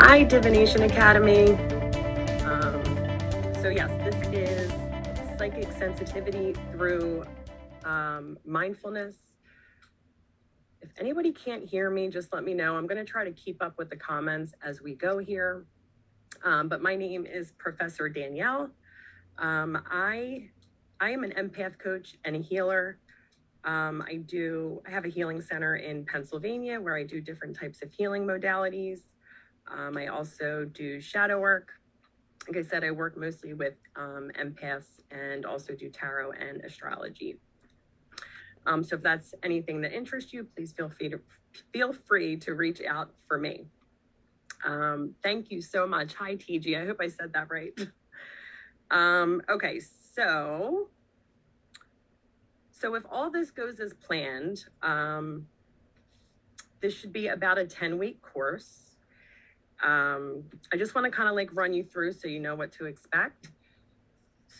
Hi, Divination Academy. So yes, this is psychic sensitivity through mindfulness. If anybody can't hear me, just let me know. I'm going to try to keep up with the comments as we go here. But my name is Professor Danielle. I am an empath coach and a healer. I have a healing center in Pennsylvania where I do different types of healing modalities. I also do shadow work. Like I said, I work mostly with empaths and also do tarot and astrology. So if that's anything that interests you, please feel free to reach out for me. Thank you so much. Hi, TG. I hope I said that right. Okay, so if all this goes as planned, this should be about a 10-week course. I just want to kind of like run you through so you know what to expect.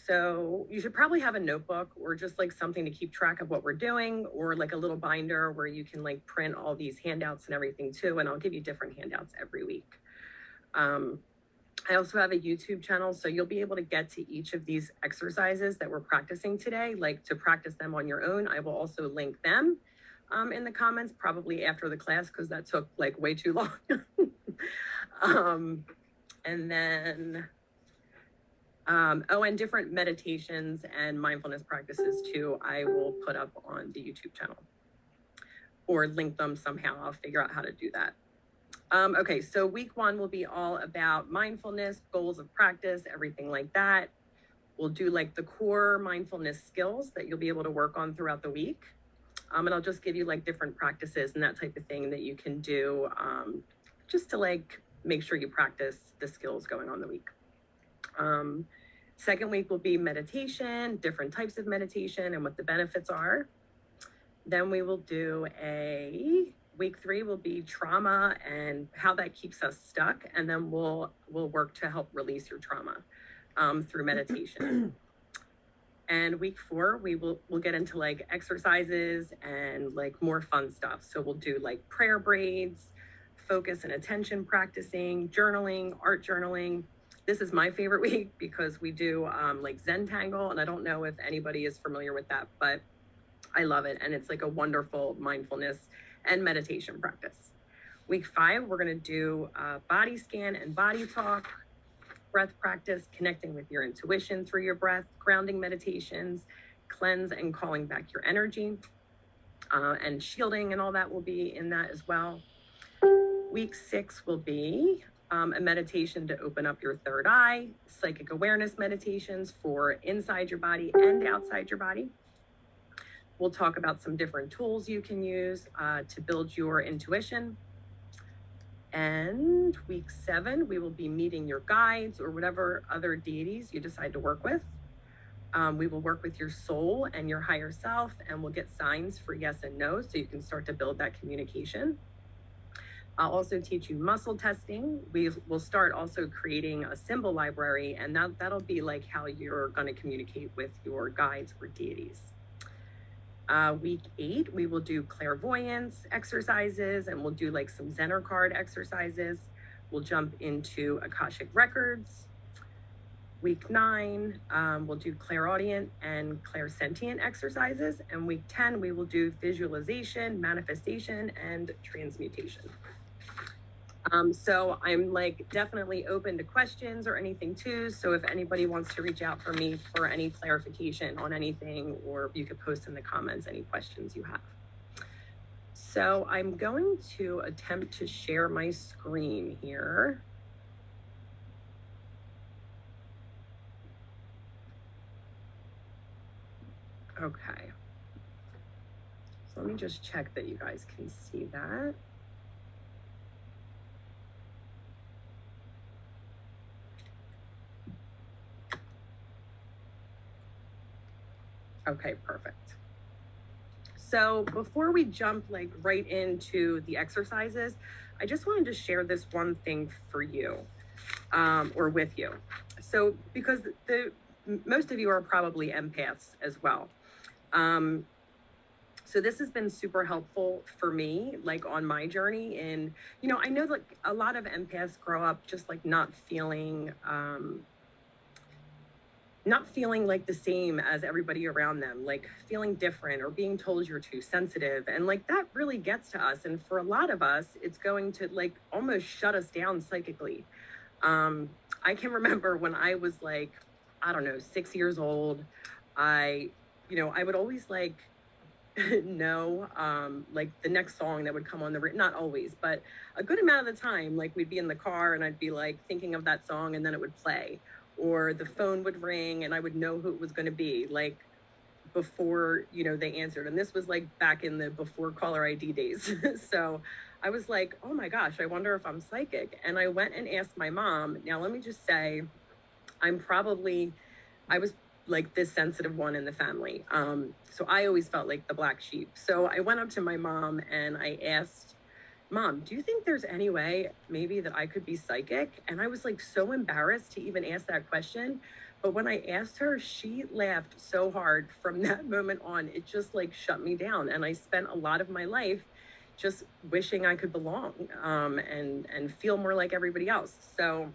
So you should probably have a notebook or just like something to keep track of what we're doing, or like a little binder where you can like print all these handouts and everything too. And I'll give you different handouts every week. I also have a YouTube channel, so you'll be able to get to each of these exercises that we're practicing today, like to practice them on your own. I will also link them in the comments, probably after the class, because that took like way too long. And then, and different meditations and mindfulness practices too, I will put up on the YouTube channel or link them somehow. I'll figure out how to do that. Okay, so week 1 will be all about mindfulness, goals of practice, everything like that. We'll do like the core mindfulness skills that you'll be able to work on throughout the week. And I'll just give you like different practices and that type of thing that you can do just to like make sure you practice the skills going on the week. Second week will be meditation, different types of meditation and what the benefits are. Then we will do week 3 will be trauma and how that keeps us stuck. And then we'll work to help release your trauma through meditation. And week 4, we'll get into like exercises and like more fun stuff. So we'll do like prayer braids, focus and attention practicing, journaling, art journaling. This is my favorite week because we do like Zentangle, and I don't know if anybody is familiar with that, but I love it. And it's like a wonderful mindfulness and meditation practice. Week 5, we're going to do body scan and body talk, breath practice, connecting with your intuition through your breath, grounding meditations, cleanse and calling back your energy, and shielding and all that will be in that as well. Week 6 will be a meditation to open up your third eye, psychic awareness meditations for inside your body and outside your body. We'll talk about some different tools you can use to build your intuition. And week 7, we will be meeting your guides or whatever other deities you decide to work with. We will work with your soul and your higher self, and we'll get signs for yes and no so you can start to build that communication. I'll also teach you muscle testing. We'll start also creating a symbol library, and that'll be like how you're going to communicate with your guides or deities. Week 8, we will do clairvoyance exercises, and we'll do like some Zener card exercises. We'll jump into Akashic records. Week 9, we'll do clairaudient and clairsentient exercises. And week 10, we will do visualization, manifestation, and transmutation. So I'm like definitely open to questions or anything too. So if anybody wants to reach out for me for any clarification on anything, or you could post in the comments any questions you have. So I'm going to attempt to share my screen here. Okay. So let me just check that you guys can see that. Okay, perfect. So before we jump like right into the exercises, I just wanted to share this one thing for you, or with you. So because most of you are probably empaths as well. So this has been super helpful for me, like on my journey. And, you know, I know like a lot of empaths grow up just like not feeling like the same as everybody around them, like feeling different or being told you're too sensitive. And like that really gets to us. And for a lot of us, it's going to like almost shut us down psychically. I can remember when I was like, I don't know, 6 years old, I would always like know, like the next song that would come on not always, but a good amount of the time, like we'd be in the car and I'd be like thinking of that song and then it would play, or the phone would ring and I would know who it was going to be, like before, they answered. And this was like back in the before caller ID days. So I was like, oh my gosh, I wonder if I'm psychic. And I went and asked my mom. Now, let me just say, I was like this sensitive one in the family. So I always felt like the black sheep. So I went up to my mom and I asked, Mom, do you think there's any way maybe that I could be psychic? And I was like so embarrassed to even ask that question. But when I asked her, she laughed so hard. From that moment on, it just like shut me down. And I spent a lot of my life just wishing I could belong, and feel more like everybody else. So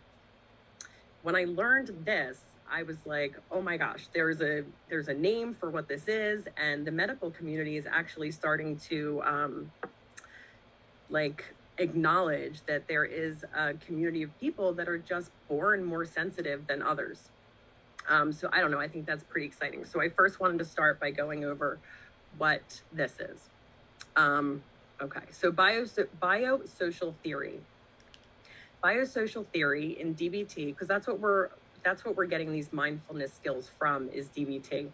when I learned this, I was like, oh my gosh, there's a name for what this is. And the medical community is actually starting to acknowledge that there is a community of people that are just born more sensitive than others. So I don't know, I think that's pretty exciting. So I first wanted to start by going over what this is. Okay, so biosocial theory. Biosocial theory in DBT, because that's what we're getting these mindfulness skills from, is DBT.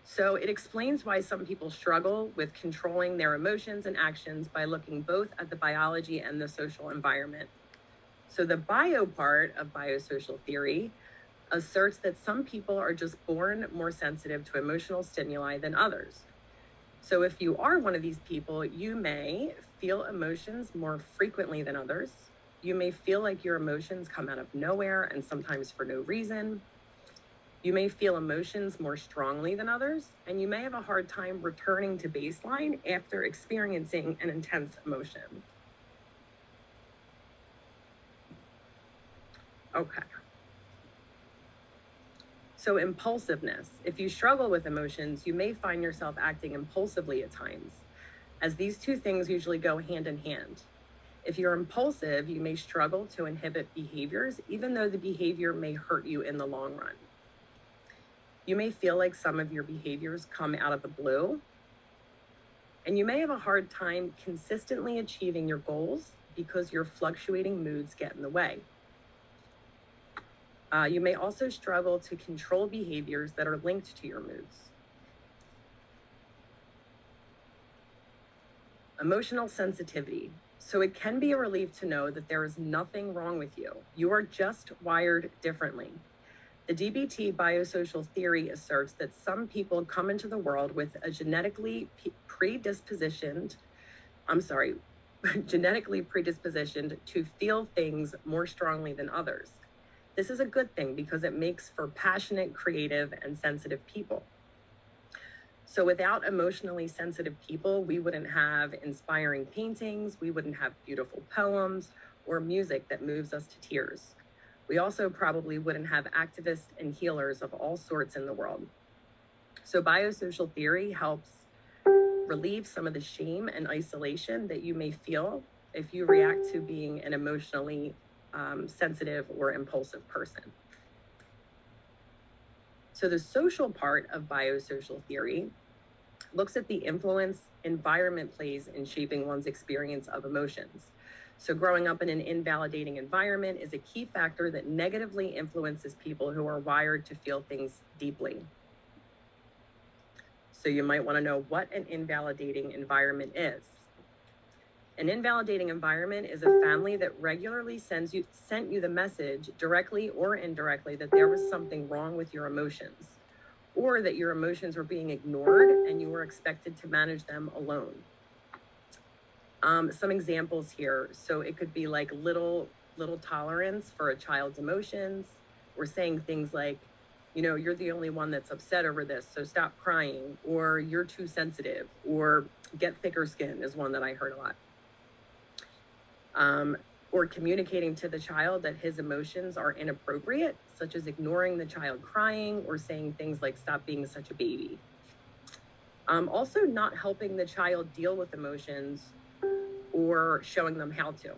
So it explains why some people struggle with controlling their emotions and actions by looking both at the biology and the social environment. So the bio part of biosocial theory asserts that some people are just born more sensitive to emotional stimuli than others. So if you are one of these people, you may feel emotions more frequently than others. You may feel like your emotions come out of nowhere and sometimes for no reason. You may feel emotions more strongly than others, and you may have a hard time returning to baseline after experiencing an intense emotion. Okay. So impulsiveness. If you struggle with emotions, you may find yourself acting impulsively at times, as these two things usually go hand in hand. If you're impulsive, you may struggle to inhibit behaviors, even though the behavior may hurt you in the long run. You may feel like some of your behaviors come out of the blue, and you may have a hard time consistently achieving your goals because your fluctuating moods get in the way. You may also struggle to control behaviors that are linked to your moods. Emotional sensitivity. So it can be a relief to know that there is nothing wrong with you. You are just wired differently. The DBT biosocial theory asserts that some people come into the world with a genetically predispositioned to feel things more strongly than others. This is a good thing because it makes for passionate, creative, and sensitive people. So without emotionally sensitive people, we wouldn't have inspiring paintings, we wouldn't have beautiful poems, or music that moves us to tears. We also probably wouldn't have activists and healers of all sorts in the world. So biosocial theory helps relieve some of the shame and isolation that you may feel if you react to being an emotionally sensitive or impulsive person. So the social part of biosocial theory looks at the influence environment plays in shaping one's experience of emotions. So growing up in an invalidating environment is a key factor that negatively influences people who are wired to feel things deeply. So you might want to know what an invalidating environment is. An invalidating environment is a family that regularly sent you the message, directly or indirectly, that there was something wrong with your emotions, or that your emotions were being ignored and you were expected to manage them alone. Some examples here. So it could be like little tolerance for a child's emotions, or saying things like, you're the only one that's upset over this, so stop crying, or you're too sensitive, or get thicker skin is one that I heard a lot. Or communicating to the child that his emotions are inappropriate, such as ignoring the child crying or saying things like, stop being such a baby. Also not helping the child deal with emotions or showing them how to.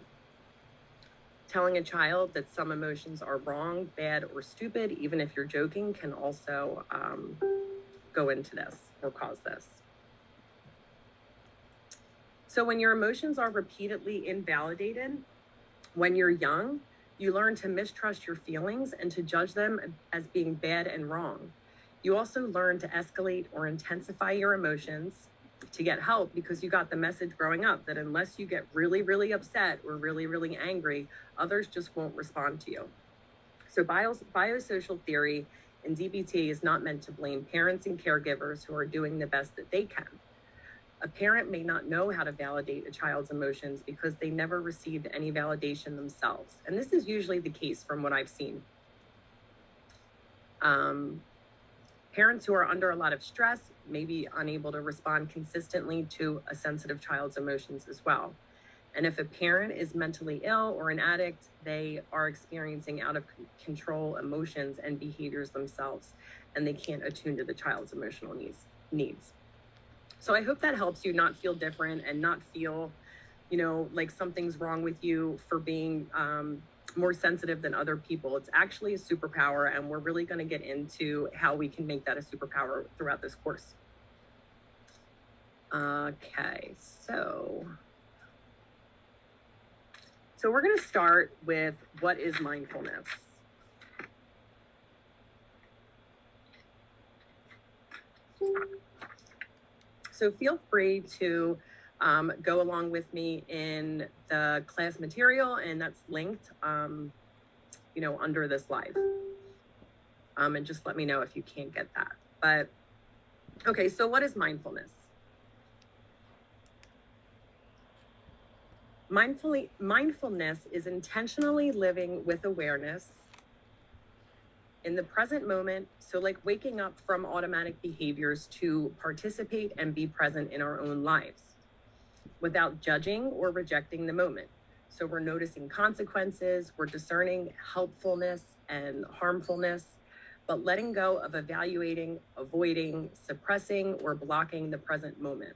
Telling a child that some emotions are wrong, bad, or stupid, even if you're joking, can also go into this or cause this. So when your emotions are repeatedly invalidated, when you're young, you learn to mistrust your feelings and to judge them as being bad and wrong. You also learn to escalate or intensify your emotions to get help, because you got the message growing up that unless you get really, really upset or really, really angry, others just won't respond to you. So biosocial theory in DBT is not meant to blame parents and caregivers who are doing the best that they can. A parent may not know how to validate a child's emotions because they never received any validation themselves. And this is usually the case from what I've seen. Parents who are under a lot of stress may be unable to respond consistently to a sensitive child's emotions as well. And if a parent is mentally ill or an addict, they are experiencing out of control emotions and behaviors themselves, and they can't attune to the child's emotional needs. So I hope that helps you not feel different and not feel, like something's wrong with you for being more sensitive than other people. It's actually a superpower, and we're really going to get into how we can make that a superpower throughout this course. Okay, so we're going to start with what is mindfulness. So feel free to go along with me in the class material, and that's linked, under this live. And just let me know if you can't get that. But okay, so what is mindfulness? Mindfulness is intentionally living with awareness in the present moment. So like waking up from automatic behaviors to participate and be present in our own lives without judging or rejecting the moment. So we're noticing consequences, we're discerning helpfulness and harmfulness, but letting go of evaluating, avoiding, suppressing, or blocking the present moment.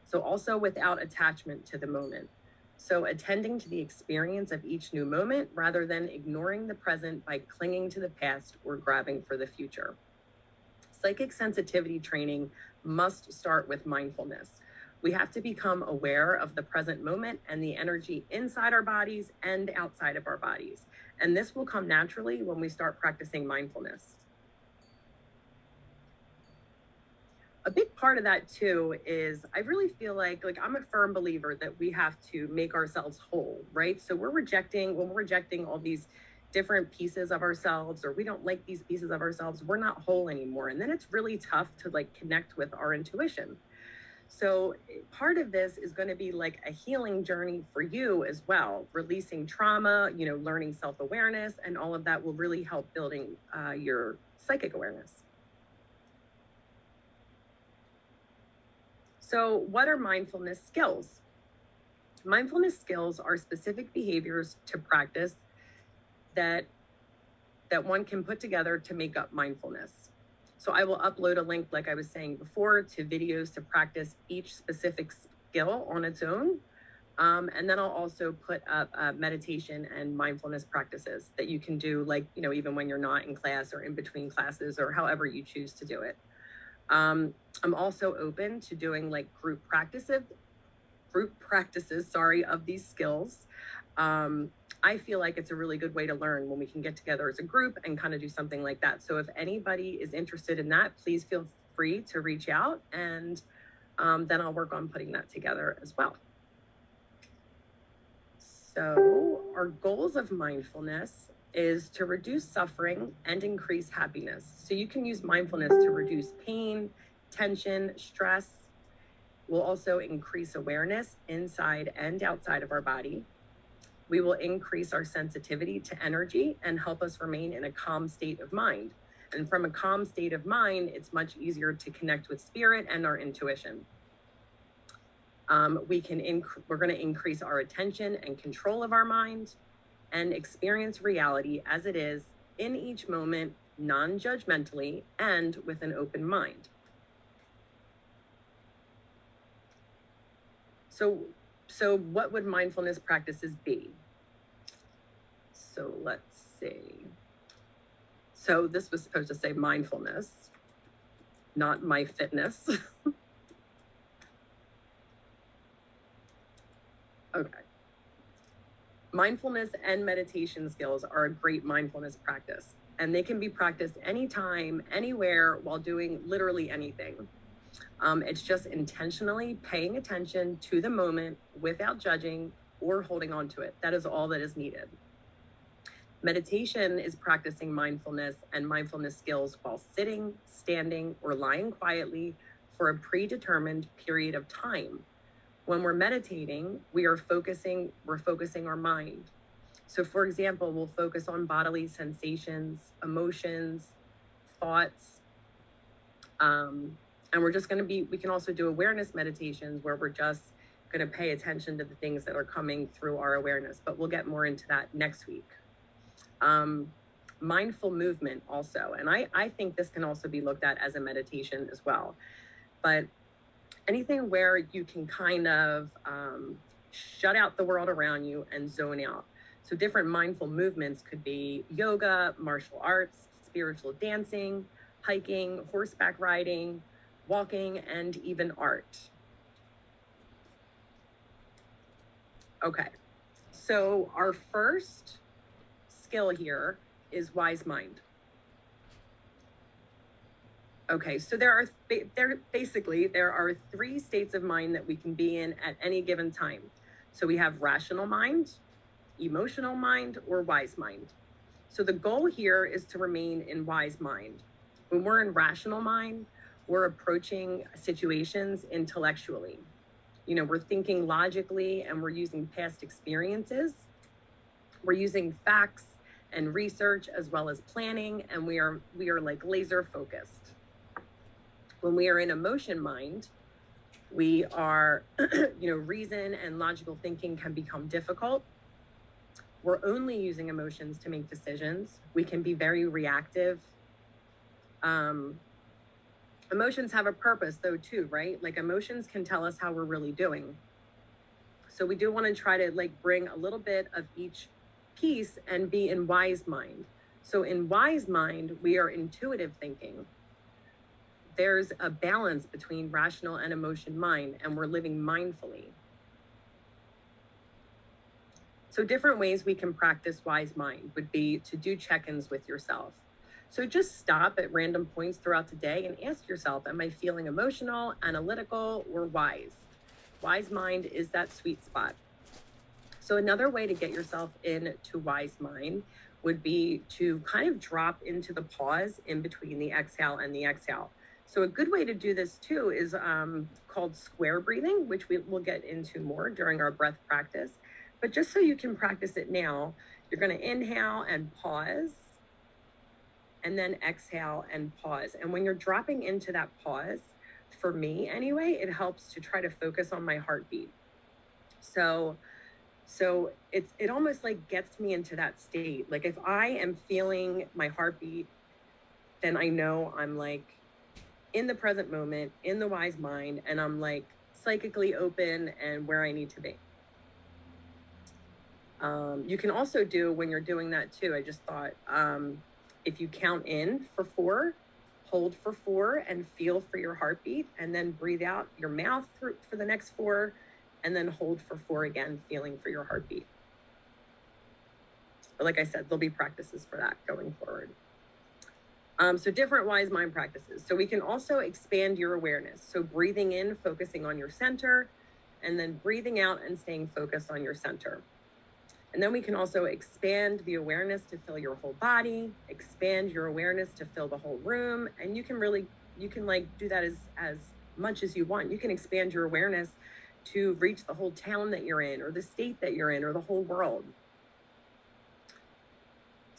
So also without attachment to the moment. So attending to the experience of each new moment rather than ignoring the present by clinging to the past or grabbing for the future. Psychic sensitivity training must start with mindfulness. We have to become aware of the present moment and the energy inside our bodies and outside of our bodies. And this will come naturally when we start practicing mindfulness. A big part of that too is I really feel like I'm a firm believer that we have to make ourselves whole, right? So when we're rejecting all these different pieces of ourselves, or we don't like these pieces of ourselves, we're not whole anymore. And then it's really tough to connect with our intuition. So part of this is going to be like a healing journey for you as well, releasing trauma, learning self-awareness, and all of that will really help building your psychic awareness. So what are mindfulness skills? Mindfulness skills are specific behaviors to practice that one can put together to make up mindfulness. So I will upload a link, like I was saying before, to videos to practice each specific skill on its own. And then I'll also put up meditation and mindfulness practices that you can do, even when you're not in class or in between classes or however you choose to do it. I'm also open to doing group practices, of these skills. I feel like it's a really good way to learn when we can get together as a group and kind of do something like that. So if anybody is interested in that, please feel free to reach out, and then I'll work on putting that together as well. So our goals of mindfulness is to reduce suffering and increase happiness. So you can use mindfulness to reduce pain, tension, stress. We'll also increase awareness inside and outside of our body. We will increase our sensitivity to energy and help us remain in a calm state of mind. And from a calm state of mind, it's much easier to connect with spirit and our intuition. We're going to increase our attention and control of our mind and experience reality as it is in each moment, non-judgmentally and with an open mind. So what would mindfulness practices be? So let's see. So this was supposed to say mindfulness, not my fitness. Okay. Mindfulness and meditation skills are a great mindfulness practice, and they can be practiced anytime, anywhere, while doing literally anything. It's just intentionally paying attention to the moment without judging or holding on to it. That is all that is needed. Meditation is practicing mindfulness and mindfulness skills while sitting, standing, or lying quietly for a predetermined period of time. When we're meditating, we're focusing our mind. So for example, we'll focus on bodily sensations, emotions, thoughts, and we're just going to we can also do awareness meditations where we're just going to pay attention to the things that are coming through our awareness, but we'll get more into that next week. Mindful movement also, and I think this can also be looked at as a meditation as well, but anything where you can kind of shut out the world around you and zone out. So different mindful movements could be yoga, martial arts, spiritual dancing, hiking, horseback riding, walking, and even art. Okay, so our first skill here is wise mind. Okay, so there are three states of mind that we can be in at any given time. So we have rational mind, emotional mind, or wise mind. So the goal here is to remain in wise mind. When we're in rational mind, we're approaching situations intellectually. You know, we're thinking logically and we're using past experiences. We're using facts and research as well as planning, and we are like laser focused. When we are in emotion mind, we are, reason and logical thinking can become difficult. We're only using emotions to make decisions. We can be very reactive. Emotions have a purpose though too, right? Like emotions can tell us how we're really doing. So we do want to try to bring a little bit of each piece and be in wise mind. So in wise mind, we are intuitive thinking. There's a balance between rational and emotion mind, and we're living mindfully. So different ways we can practice wise mind would be to do check-ins with yourself. So just stop at random points throughout the day and ask yourself, am I feeling emotional, analytical, or wise? Wise mind is that sweet spot. So another way to get yourself into wise mind would be to kind of drop into the pause in between the exhale and the exhale. So a good way to do this too is called square breathing, which we will get into more during our breath practice. But just so you can practice it now, you're going to inhale and pause, and then exhale and pause. And when you're dropping into that pause, for me anyway, it helps to try to focus on my heartbeat. So it almost gets me into that state. Like if I am feeling my heartbeat, then I know I'm in the present moment, in the wise mind, and I'm psychically open and where I need to be. You can also do, when you're doing that too, I just thought, if you count in for 4, hold for 4 and feel for your heartbeat, and then breathe out your mouth for the next 4, and then hold for 4 again, feeling for your heartbeat. But like I said, there'll be practices for that going forward. So different wise mind practices. So we can also expand your awareness. So breathing in, focusing on your center, and then breathing out and staying focused on your center. And then we can also expand the awareness to fill your whole body, expand your awareness to fill the whole room. And you can do that as much as you want. You can expand your awareness to reach the whole town that you're in, or the state that you're in, or the whole world.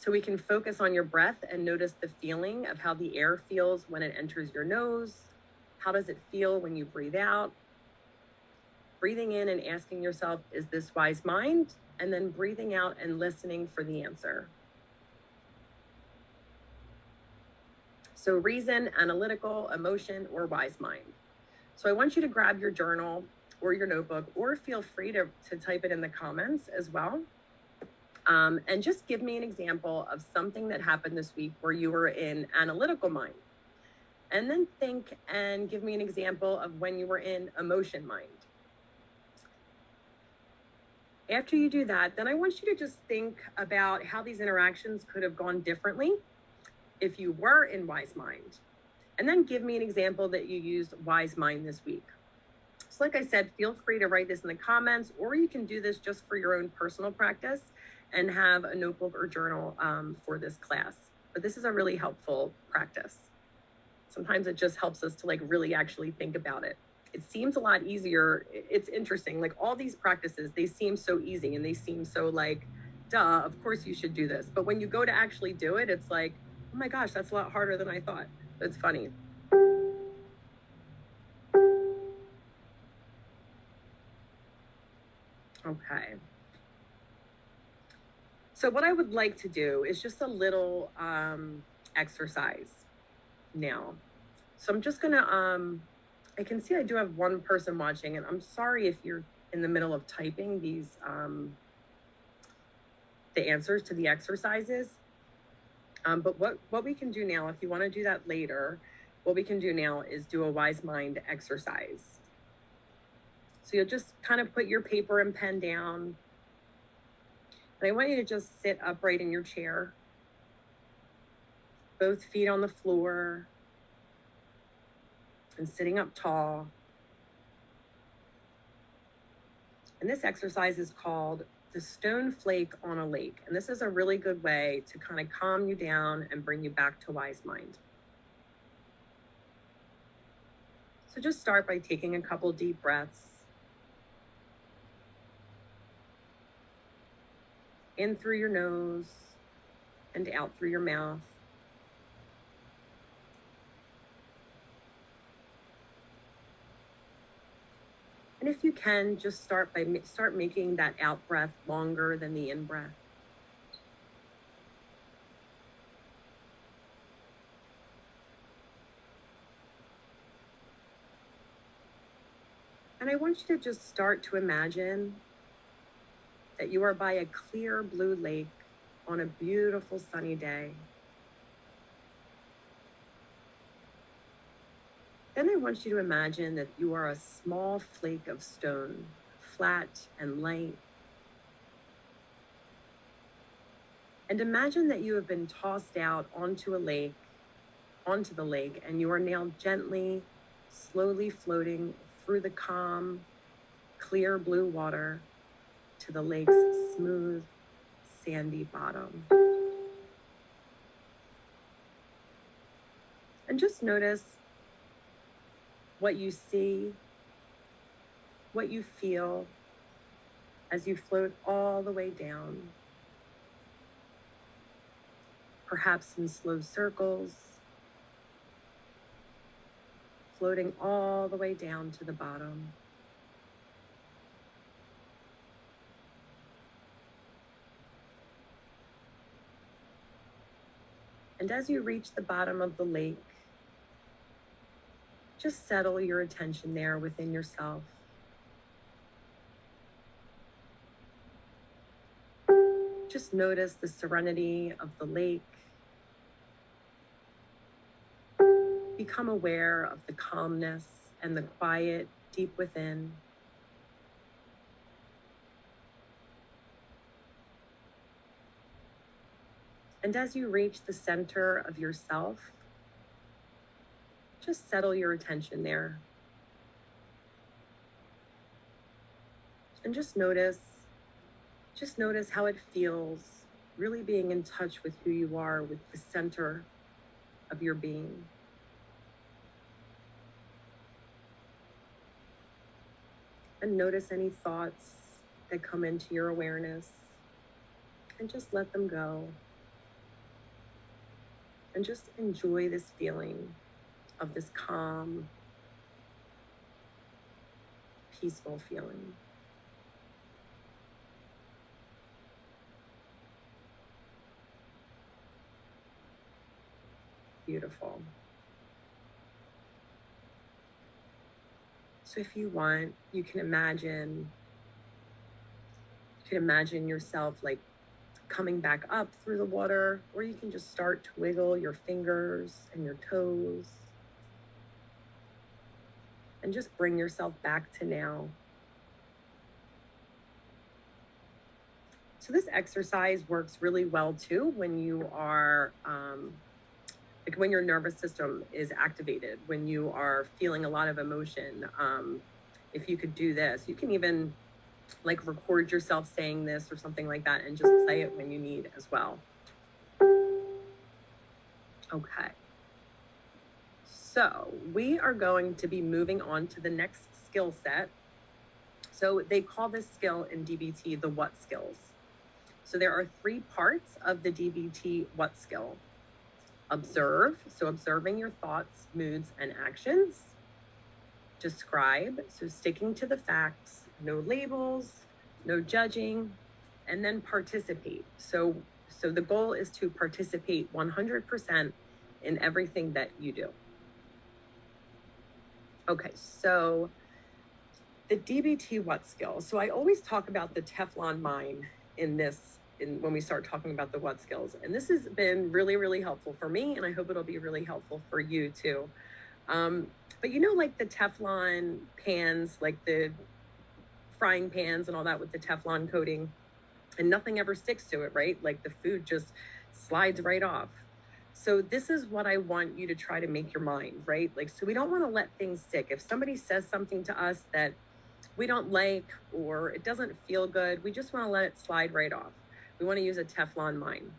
So we can focus on your breath and notice the feeling of how the air feels when it enters your nose. How does it feel when you breathe out? Breathing in and asking yourself, is this wise mind? And then breathing out and listening for the answer. So reason, analytical, emotion, or wise mind. So I want you to grab your journal or your notebook, or feel free to type it in the comments as well. And just give me an example of something that happened this week where you were in analytical mind. And then think and give me an example of when you were in emotion mind. After you do that, then I want you to just think about how these interactions could have gone differently if you were in wise mind. And then give me an example that you used wise mind this week. So like I said, feel free to write this in the comments, or you can do this just for your own personal practice and have a notebook or journal for this class. But this is a really helpful practice. Sometimes it just helps us to like really actually think about it. It seems a lot easier. It's interesting, like all these practices, they seem so easy and they seem so like, duh, of course you should do this. But when you go to actually do it, it's like, oh my gosh, that's a lot harder than I thought. It's funny. Okay. So what I would like to do is just a little exercise now. So I'm just gonna, I can see I do have one person watching, and I'm sorry if you're in the middle of typing these, the answers to the exercises. But what we can do now, if you wanna do that later, what we can do now is do a wise mind exercise. So you'll just kind of put your paper and pen down. And I want you to just sit upright in your chair, both feet on the floor, and sitting up tall. And this exercise is called the stone flake on a lake. And this is a really good way to kind of calm you down and bring you back to wise mind. So just start by taking a couple deep breaths. In through your nose and out through your mouth. And if you can, just start making that out breath longer than the in breath. And I want you to just start to imagine that you are by a clear blue lake on a beautiful sunny day. Then I want you to imagine that you are a small flake of stone, flat and light. And imagine that you have been tossed out onto the lake, and you are now gently, slowly floating through the calm, clear blue water to the lake's smooth, sandy bottom. And just notice what you see, what you feel as you float all the way down, perhaps in slow circles, floating all the way down to the bottom. And as you reach the bottom of the lake, just settle your attention there within yourself. Just notice the serenity of the lake. Become aware of the calmness and the quiet deep within. And as you reach the center of yourself, just settle your attention there. And just notice how it feels, really being in touch with who you are, with the center of your being. And notice any thoughts that come into your awareness, and just let them go. And just enjoy this feeling of this calm, peaceful feeling. Beautiful. So if you want, you can imagine yourself like coming back up through the water, or you can just start to wiggle your fingers and your toes and just bring yourself back to now. So this exercise works really well too when you are like when your nervous system is activated, when you are feeling a lot of emotion. If you could do this, you can even like record yourself saying this or something like that and just play it when you need as well. Okay. So we are going to be moving on to the next skill set. So they call this skill in DBT the what skills. So there are 3 parts of the DBT what skill. Observe, so observing your thoughts, moods, and actions. Describe, so sticking to the facts, no labels, no judging. And then participate. So the goal is to participate 100% in everything that you do. Okay, so the DBT what skill. So I always talk about the Teflon mind when we start talking about the what skills. And this has been really, really helpful for me, and I hope it'll be really helpful for you too. But you know, like the Teflon pans, like the frying pans and all that with the Teflon coating, and nothing ever sticks to it, right? Like the food just slides right off. So this is what I want you to try to make your mind, right? Like, so we don't want to let things stick. If somebody says something to us that we don't like, or it doesn't feel good, we just want to let it slide right off. We want to use a Teflon mind.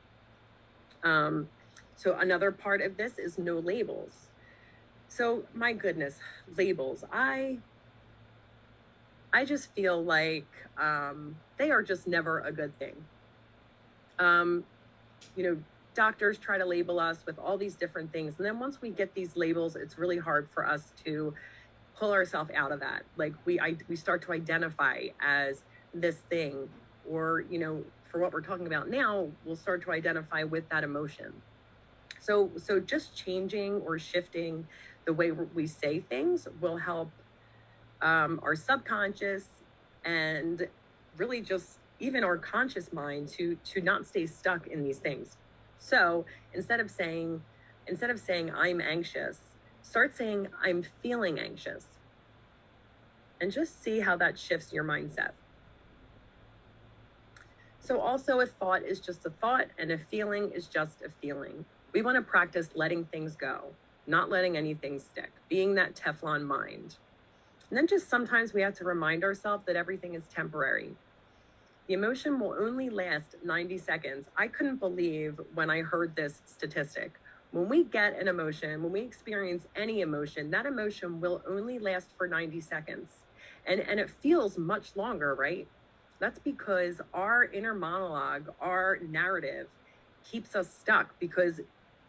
So another part of this is no labels. So my goodness, labels. I just feel like they are just never a good thing. You know, doctors try to label us with all these different things. And then once we get these labels, it's really hard for us to pull ourselves out of that. Like we start to identify as this thing, or, you know, for what we're talking about now, we'll start to identify with that emotion. So just changing or shifting the way we say things will help our subconscious and really just even our conscious mind to not stay stuck in these things. So instead of saying I'm anxious, start saying I'm feeling anxious, and just see how that shifts your mindset. So also, a thought is just a thought, and a feeling is just a feeling. We want to practice letting things go, not letting anything stick, being that Teflon mind. And then just sometimes we have to remind ourselves that everything is temporary. The emotion will only last 90 seconds. I couldn't believe when I heard this statistic. When we get an emotion, when we experience any emotion, that emotion will only last for 90 seconds. And it feels much longer, right? That's because our inner monologue, our narrative, keeps us stuck because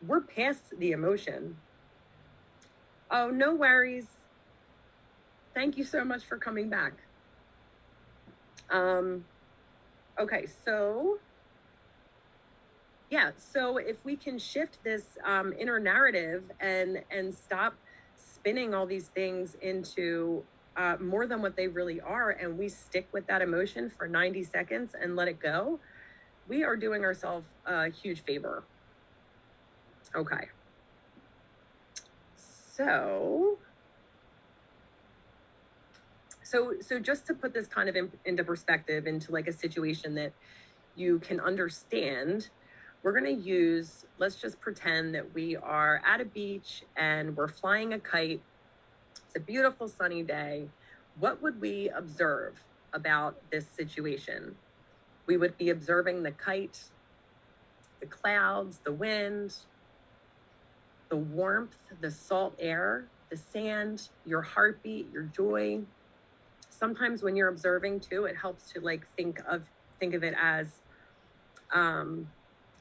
we're past the emotion. Oh, no worries. Thank you so much for coming back. Okay, so yeah, so if we can shift this inner narrative and stop spinning all these things into more than what they really are, and we stick with that emotion for 90 seconds and let it go, we are doing ourselves a huge favor. Okay. So just to put this kind of into perspective, into like a situation that you can understand, we're going to use, let's just pretend that we are at a beach and we're flying a kite. It's a beautiful sunny day. What would we observe about this situation? We would be observing the kite, the clouds, the wind, the warmth, the salt air, the sand, your heartbeat, your joy. Sometimes when you're observing too, it helps to like think of it as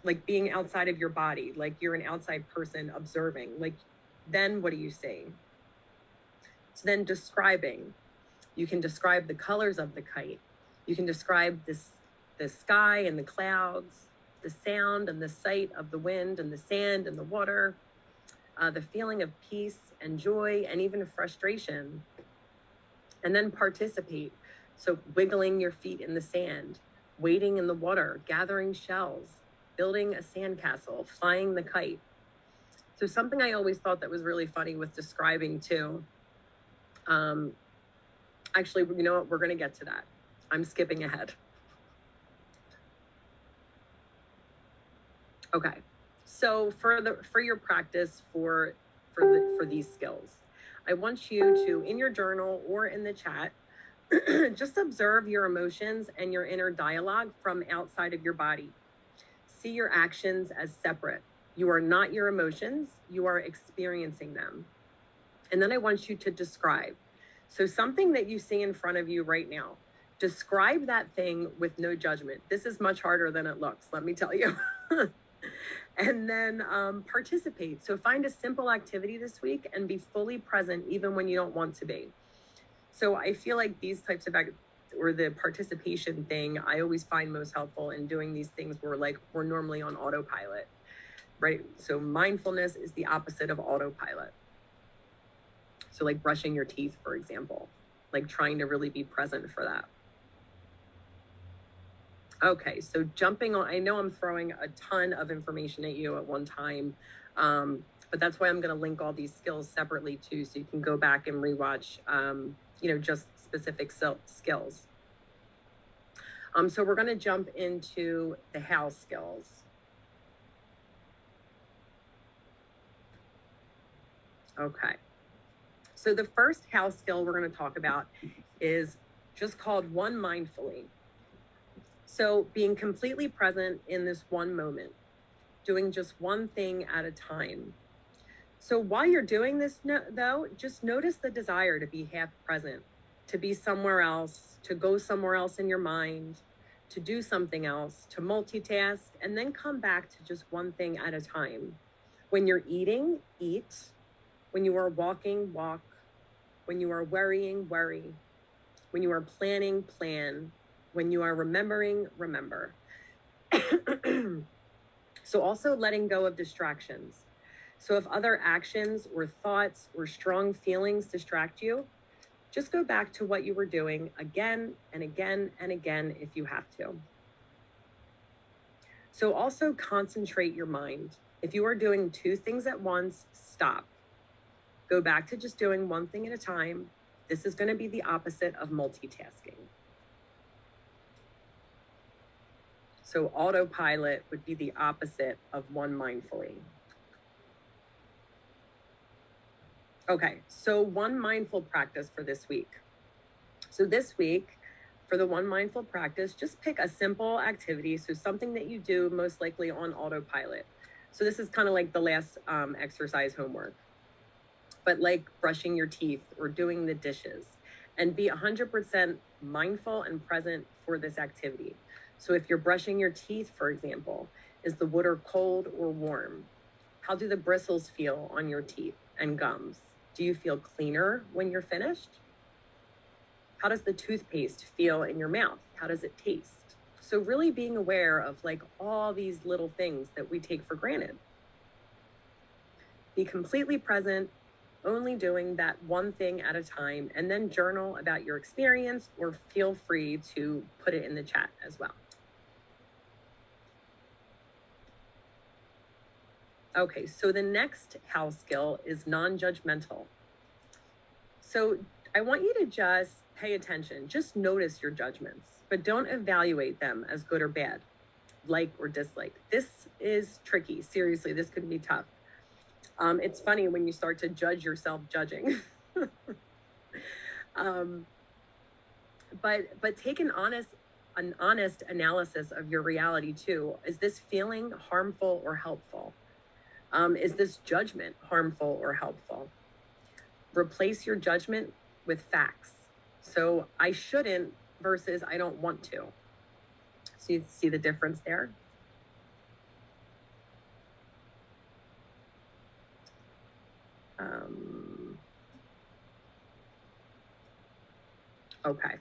like being outside of your body, like you're an outside person observing, like then what do you see? So then describing, you can describe the colors of the kite. You can describe the sky and the clouds, the sound and the sight of the wind and the sand and the water, the feeling of peace and joy and even frustration. And then participate. So wiggling your feet in the sand, wading in the water, gathering shells, building a sandcastle, flying the kite. So something I always thought that was really funny with describing too. Actually, you know what? We're going to get to that. I'm skipping ahead. Okay. So for your practice for these skills, I want you to, in your journal or in the chat, just observe your emotions and your inner dialogue from outside of your body. See your actions as separate. You are not your emotions. You are experiencing them. And then I want you to describe. So something that you see in front of you right now, describe that thing with no judgment. This is much harder than it looks, let me tell you. And then participate. So find a simple activity this week and be fully present even when you don't want to be. So I feel like these types of or the participation thing, I always find most helpful in doing these things where we're normally on autopilot, right? So mindfulness is the opposite of autopilot. So like brushing your teeth, for example, like trying to really be present for that. Okay, so jumping on, I know I'm throwing a ton of information at you at one time, but that's why I'm going to link all these skills separately too, so you can go back and rewatch, just specific skills. So we're going to jump into the how skills. Okay. So the first how skill we're going to talk about is just called one mindfully. So being completely present in this one moment, doing just one thing at a time. So while you're doing this, though, just notice the desire to be half present, to be somewhere else, to go somewhere else in your mind, to do something else, to multitask, and then come back to just one thing at a time. When you're eating, eat. When you are walking, walk. When you are worrying, worry. When you are planning, plan. When you are remembering, remember. So also letting go of distractions. So if other actions or thoughts or strong feelings distract you, just go back to what you were doing again and again and again if you have to. So also concentrate your mind. If you are doing two things at once, stop. Go back to just doing one thing at a time. This is going to be the opposite of multitasking. So autopilot would be the opposite of one mindfully. Okay, so one mindful practice for this week. So this week, for the one mindful practice, just pick a simple activity. So something that you do most likely on autopilot. So this is kind of like the last exercise homework, but like brushing your teeth or doing the dishes, and be 100% mindful and present for this activity. So if you're brushing your teeth, for example, is the water cold or warm? How do the bristles feel on your teeth and gums? Do you feel cleaner when you're finished? How does the toothpaste feel in your mouth? How does it taste? So really being aware of like all these little things that we take for granted. Be completely present, only doing that one thing at a time, and then journal about your experience, or feel free to put it in the chat as well. Okay, so the next how skill is non-judgmental. So I want you to just pay attention, just notice your judgments, but don't evaluate them as good or bad, like or dislike. This is tricky. Seriously, this could be tough. It's funny when you start to judge yourself judging. But take an honest analysis of your reality too. Is this feeling harmful or helpful? Is this judgment harmful or helpful? Replace your judgment with facts. So I shouldn't versus I don't want to. So you see the difference there? Okay.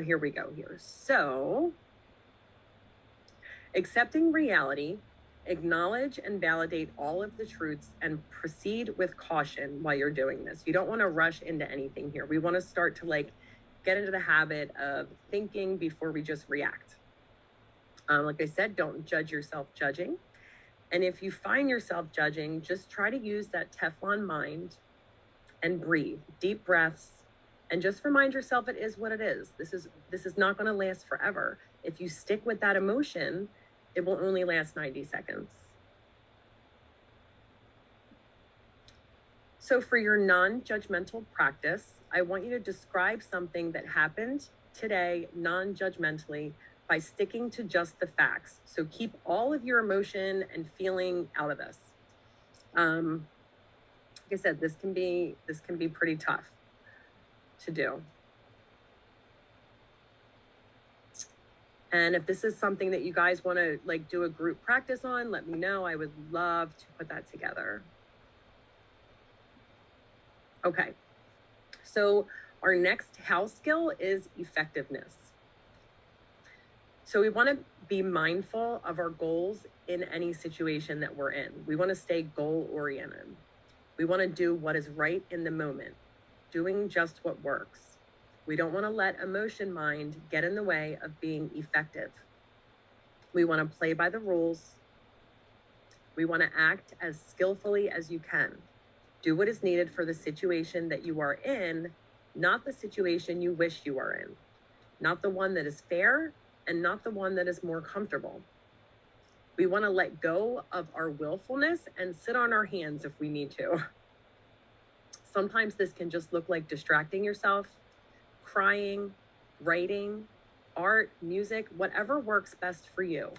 Here we go here. So, accepting reality, acknowledge and validate all of the truths and proceed with caution while you're doing this. You don't want to rush into anything here. We want to start to like get into the habit of thinking before we just react. Like I said, don't judge yourself judging. And if you find yourself judging, just try to use that Teflon mind and breathe, deep breaths, and just remind yourself it is what it is. This is not going to last forever. If you stick with that emotion, it will only last 90 seconds. So for your non-judgmental practice, I want you to describe something that happened today non-judgmentally by sticking to just the facts. So keep all of your emotion and feeling out of this. Like I said, this can be pretty tough to do. And if this is something that you guys want to like do a group practice on, let me know. I would love to put that together. Okay. So our next house skill is effectiveness. So we want to be mindful of our goals in any situation that we're in. We want to stay goal oriented. We want to do what is right in the moment, doing just what works. We don't want to let emotion mind get in the way of being effective. We want to play by the rules. We want to act as skillfully as you can. Do what is needed for the situation that you are in, not the situation you wish you were in, not the one that is fair and not the one that is more comfortable. We want to let go of our willfulness and sit on our hands if we need to. Sometimes this can just look like distracting yourself, crying, writing, art, music, whatever works best for you.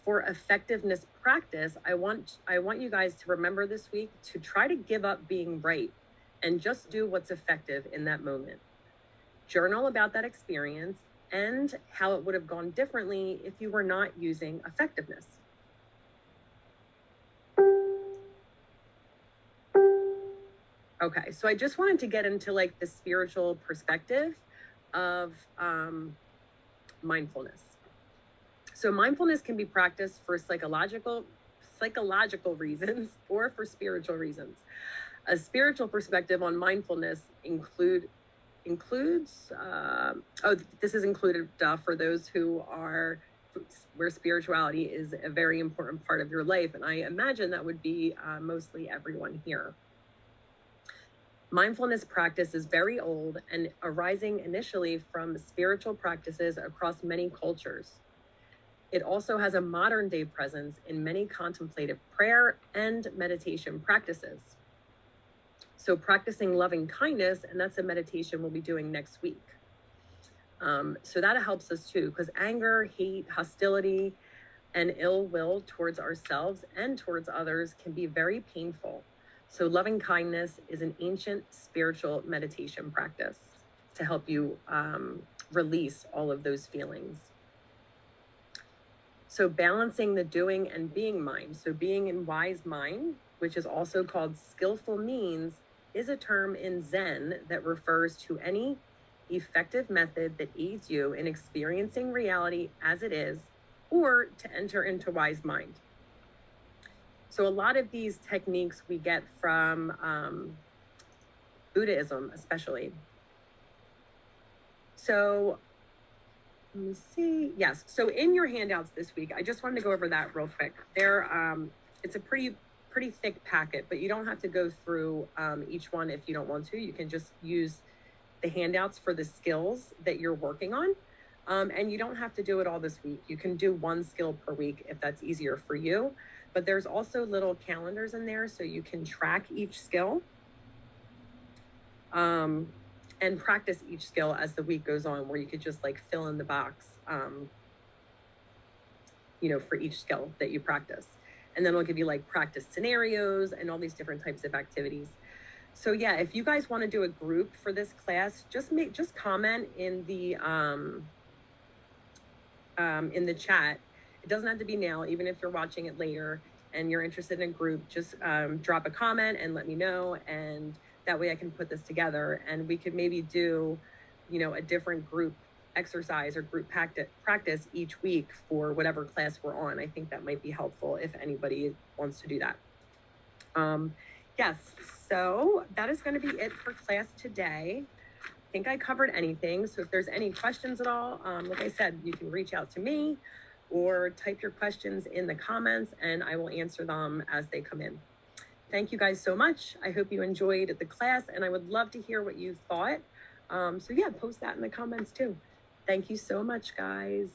For effectiveness practice, I want you guys to remember this week to try to give up being right and just do what's effective in that moment. Journal about that experience and how it would have gone differently if you were not using effectiveness. Okay, so I just wanted to get into like the spiritual perspective of mindfulness. So mindfulness can be practiced for psychological reasons or for spiritual reasons. A spiritual perspective on mindfulness includes this is included for those where spirituality is a very important part of your life, and I imagine that would be mostly everyone here. Mindfulness practice is very old and arising initially from spiritual practices across many cultures. It also has a modern day presence in many contemplative prayer and meditation practices. So practicing loving kindness, and that's a meditation we'll be doing next week. So that helps us too, because anger, hate, hostility, and ill will towards ourselves and towards others can be very painful. So loving kindness is an ancient spiritual meditation practice to help you release all of those feelings. So balancing the doing and being mind. So being in wise mind, which is also called skillful means, is a term in Zen that refers to any effective method that aids you in experiencing reality as it is, or to enter into wise mind. So a lot of these techniques we get from Buddhism, especially. So let me see. Yes. So in your handouts this week, I just wanted to go over that real quick. It's a pretty thick packet, but you don't have to go through each one if you don't want to. You can just use the handouts for the skills that you're working on. And you don't have to do it all this week. You can do one skill per week if that's easier for you. But there's also little calendars in there so you can track each skill and practice each skill as the week goes on, where you could just like fill in the box, for each skill that you practice. And then we'll give you like practice scenarios and all these different types of activities. So yeah, if you guys want to do a group for this class, just comment in the chat It doesn't have to be now, even if you're watching it later and you're interested in a group, just drop a comment and let me know. And that way I can put this together and we could maybe do, you know, a different group exercise or group practice each week for whatever class we're on. I think that might be helpful if anybody wants to do that. Yes, so that is going to be it for class today. I think I covered anything. So if there's any questions at all, like I said, you can reach out to me or type your questions in the comments and I will answer them as they come in. Thank you guys so much. I hope you enjoyed the class and I would love to hear what you thought. So yeah, post that in the comments too. Thank you so much, guys.